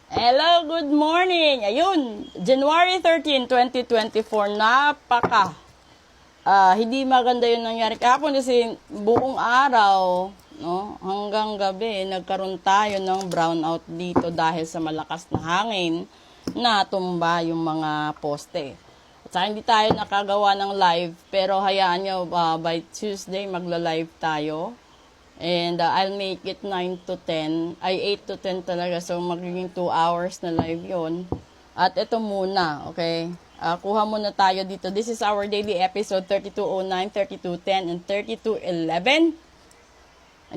Hello, good morning. Ayun, January 13, 2024, hindi maganda yung nangyari kahapon kasi buong araw, no, hanggang gabi, nagkaroon tayo ng brownout dito dahil sa malakas na hangin na tumba yung mga poste. At saka hindi tayo nakagawa ng live, pero hayaan nyo, by Tuesday magla-live tayo. And I'll make it 9 to 10, ay 8 to 10 talaga. So, magiging 2 hours na live yon. At ito muna, okay? Kuha muna tayo dito. This is our daily episode 3209, 3210, and 3211.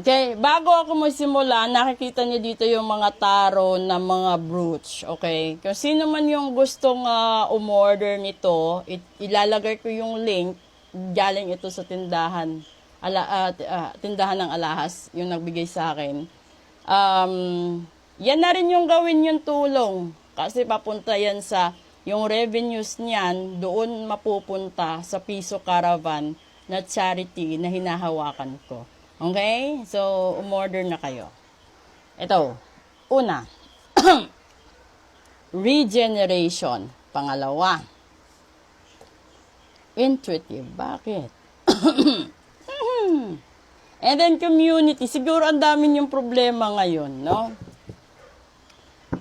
Okay, bago ako magsimula, nakikita niyo dito yung mga taro na mga brooch, okay? Kung sino man yung gustong umorder nito, ilalagay ko yung link, galing ito sa tindahan. Tindahan ng alahas, yung nagbigay sa akin. Yan na rin yung gawin yung tulong. Kasi papunta yan sa, yung revenues niyan, doon mapupunta sa Piso Caravan na charity na hinahawakan ko. Okay? So, umorder na kayo. Ito, una, regeneration. Pangalawa, intuitive. Bakit? And then community, siguro ang dami yung problema ngayon, no?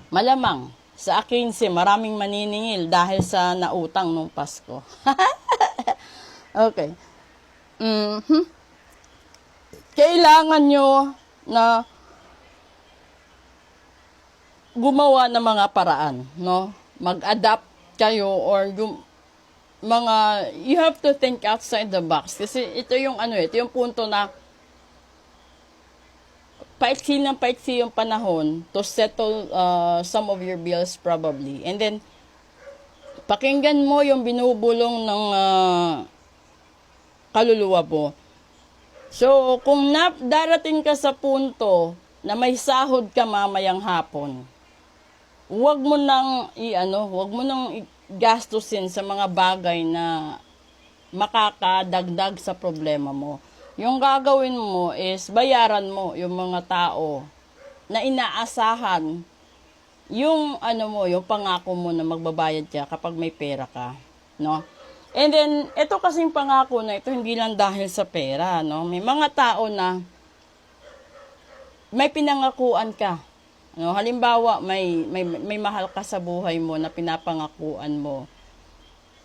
Malamang, sa akin maraming maniningil dahil sa nautang nung Pasko. Okay. Kailangan nyo na gumawa ng mga paraan, no? Mag-adapt kayo or you have to think outside the box. Kasi ito yung ito yung punto na paiksi yung panahon to settle some of your bills probably. And then, pakinggan mo yung binubulong ng kaluluwa mo. So, kung darating ka sa punto na may sahod ka mamayang hapon, huwag mo nang gastusin sa mga bagay na makakadagdag sa problema mo. Yung gagawin mo is bayaran mo yung mga tao na inaasahan yung yung pangako mo na magbabayad ka kapag may pera ka, no? And then ito kasing pangako na ito hindi lang dahil sa pera, no? May mga tao na may pinangakuan ka. No, halimbawa may mahal ka sa buhay mo na pinapangakuan mo.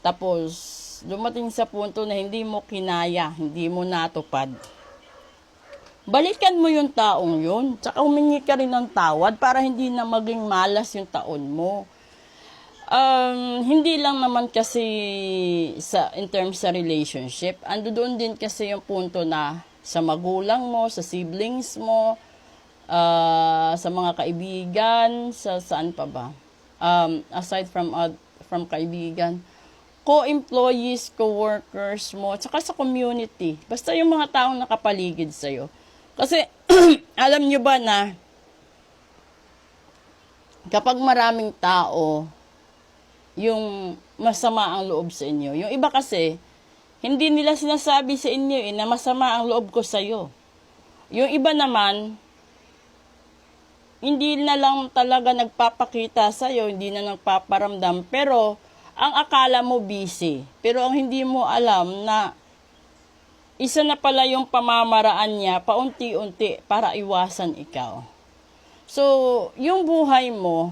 Tapos dumating sa punto na hindi mo kinaya, hindi mo natupad. Balikan mo yung taong yun, tsaka humingi ka rin ng tawad para hindi na maging malas yung taon mo. Hindi lang naman kasi in terms sa relationship, ando doon din kasi yung punto na sa magulang mo, sa siblings mo, sa mga kaibigan, saan pa ba? Aside from kaibigan, co-employees, co-workers mo, tsaka sa community. Basta yung mga taong nakapaligid sa'yo. Kasi, alam nyo ba na, kapag maraming tao, yung masama ang loob sa inyo. Yung iba kasi, hindi nila sinasabi sa inyo na masama ang loob ko sa'yo. Yung iba naman, hindi na lang talaga nagpapakita sa'yo, hindi na nagpaparamdam, pero ang akala mo busy. Pero ang hindi mo alam na isa na pala yung pamamaraan niya paunti-unti para iwasan ikaw. So, yung buhay mo,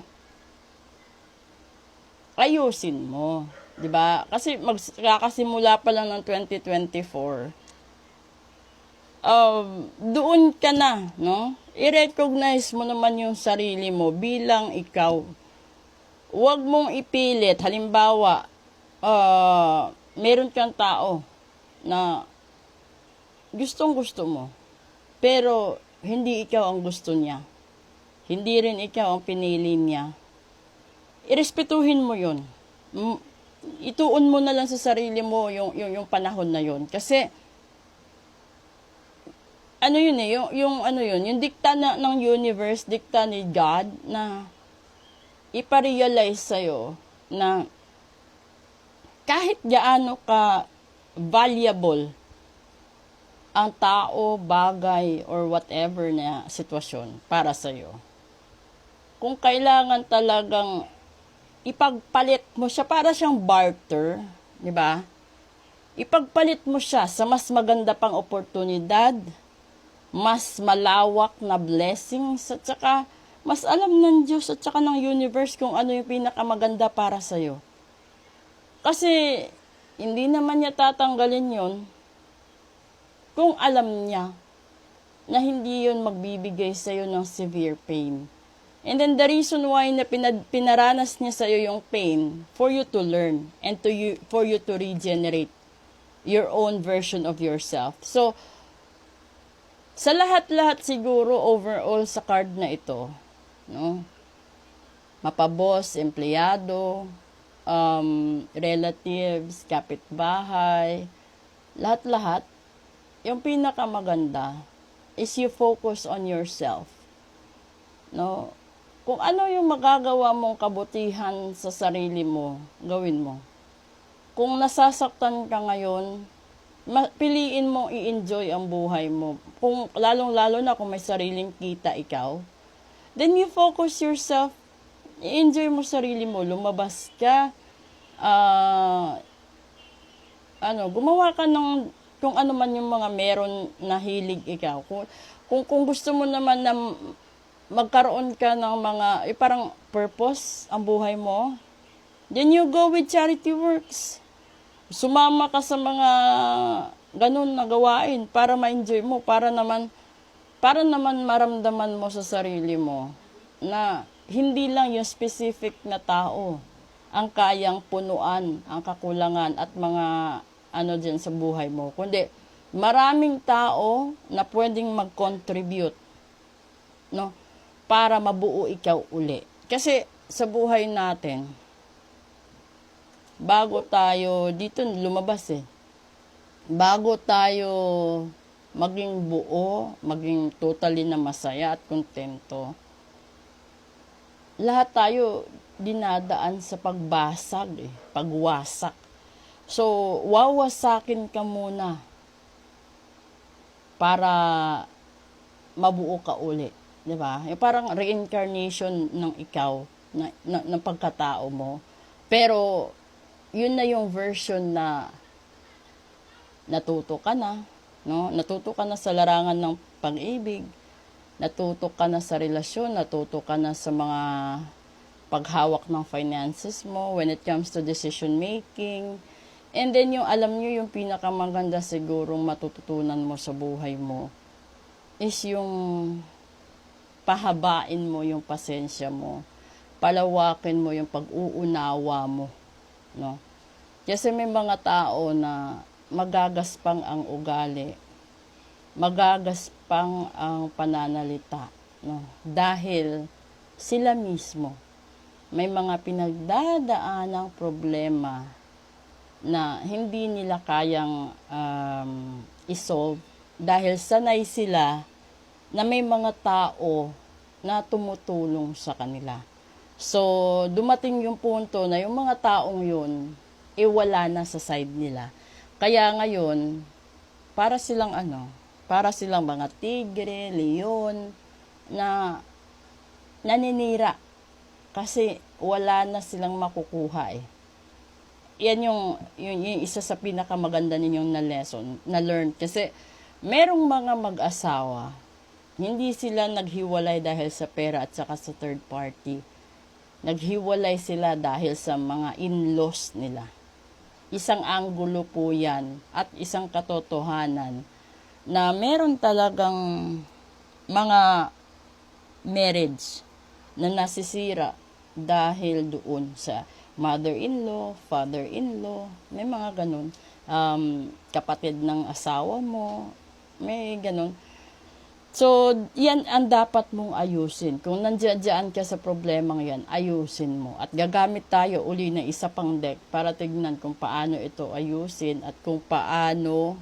ayusin mo. 'Di ba? Kasi kakasimula pa lang ng 2024. Doon ka na, no? I-recognize mo naman yung sarili mo bilang ikaw. Huwag mong ipilit. Halimbawa, meron kang tao na gustong-gusto mo, pero hindi ikaw ang gusto niya. Hindi rin ikaw ang pinili niya. Irespetuhin mo yun. Ituon mo na lang sa sarili mo yung panahon na yun. Kasi, yung dikta ng universe, dikta ni God na iparealize sa'yo na kahit gaano ka valuable ang tao, bagay, or whatever na sitwasyon para sa'yo, kung kailangan talagang ipagpalit mo siya, para siyang barter, di ba? Ipagpalit mo siya sa mas maganda pang oportunidad, mas malawak na blessings, at saka mas alam ng Diyos at saka ng universe kung ano yung pinakamaganda para sa'yo. Kasi hindi naman niya tatanggalin yon kung alam niya na hindi yun magbibigay sa'yo ng severe pain. And then the reason why na pinaranas niya sa'yo yung pain, for you to learn and for you to regenerate your own version of yourself. So, sa lahat-lahat siguro overall sa card na ito, no? Mapaboss, empleyado, relatives, kapitbahay, lahat-lahat, yung pinakamaganda is you focus on yourself. No? Kung ano yung magagawa mong kabutihan sa sarili mo, gawin mo. Kung nasasaktan ka ngayon, piliin mo i-enjoy ang buhay mo. Kung lalong-lalo na kung may sariling kita ikaw, then you focus yourself, i-enjoy mo sarili mo, lumabas ka, gumawa ka ng kung ano man yung mga meron na hilig ikaw. Kung gusto mo naman na magkaroon ka ng mga, parang purpose ang buhay mo, then you go with charity works. Sumama ka sa mga ganun na gawain para ma-enjoy mo, para naman maramdaman mo sa sarili mo na hindi lang yung specific na tao ang kayang punuan ang kakulangan at mga dyan sa buhay mo, kundi maraming tao na pwedeng mag-contribute, no, para mabuo ikaw uli. Kasi sa buhay natin, bago tayo dito lumabas bago tayo maging buo, maging totally na masaya at kontento, lahat tayo dinadaan sa pagbasag, pagwasak. So, wawasakin ka muna para mabuo ka uli. Diba? Yung parang reincarnation ng ikaw, ng pagkatao mo. Pero, yun na yung version na natuto ka na, no? Natuto ka na sa larangan ng pag-ibig, natuto ka na sa relasyon, natuto ka na sa mga paghawak ng finances mo when it comes to decision making. And then yung alam nyo, yung pinakamaganda sigurong matututunan mo sa buhay mo is yung pahabain mo yung pasensya mo, palawakin mo yung pag-uunawa mo, no? Kasi may mga tao na magagaspang ang ugali, magagaspang ang pananalita, no? Dahil sila mismo may mga pinagdadaanang problema na hindi nila kayang isolve dahil sanay sila na may mga tao na tumutulong sa kanila. So, dumating yung punto na yung mga taong yun, wala na sa side nila. Kaya ngayon, para silang mga tigre, leon, na naninira. Kasi wala na silang makukuha Yan yung isa sa pinakamaganda ninyong na lesson, na learn. Kasi merong mga mag-asawa, hindi sila naghiwalay dahil sa pera at saka sa third party. Naghiwalay sila dahil sa mga in-laws nila. Isang anggulo po yan at isang katotohanan na meron talagang mga marriage na nasisira dahil doon sa mother-in-law, father-in-law, may mga ganun. Kapatid ng asawa mo, may ganun. So, yan ang dapat mong ayusin. Kung nandiyan ka sa problemang yan, ayusin mo. At gagamit tayo uli ng isa pang deck para tignan kung paano ito ayusin at kung paano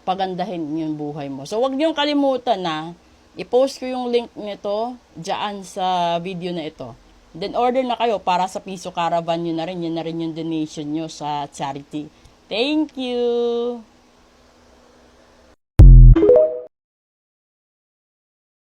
pagandahin yung buhay mo. So, wag niyong kalimutan na i-post ko yung link nito dyan sa video na ito. Then, order na kayo para sa Piso Caravan nyo na rin. Yan na rin yung donation nyo sa charity. Thank you!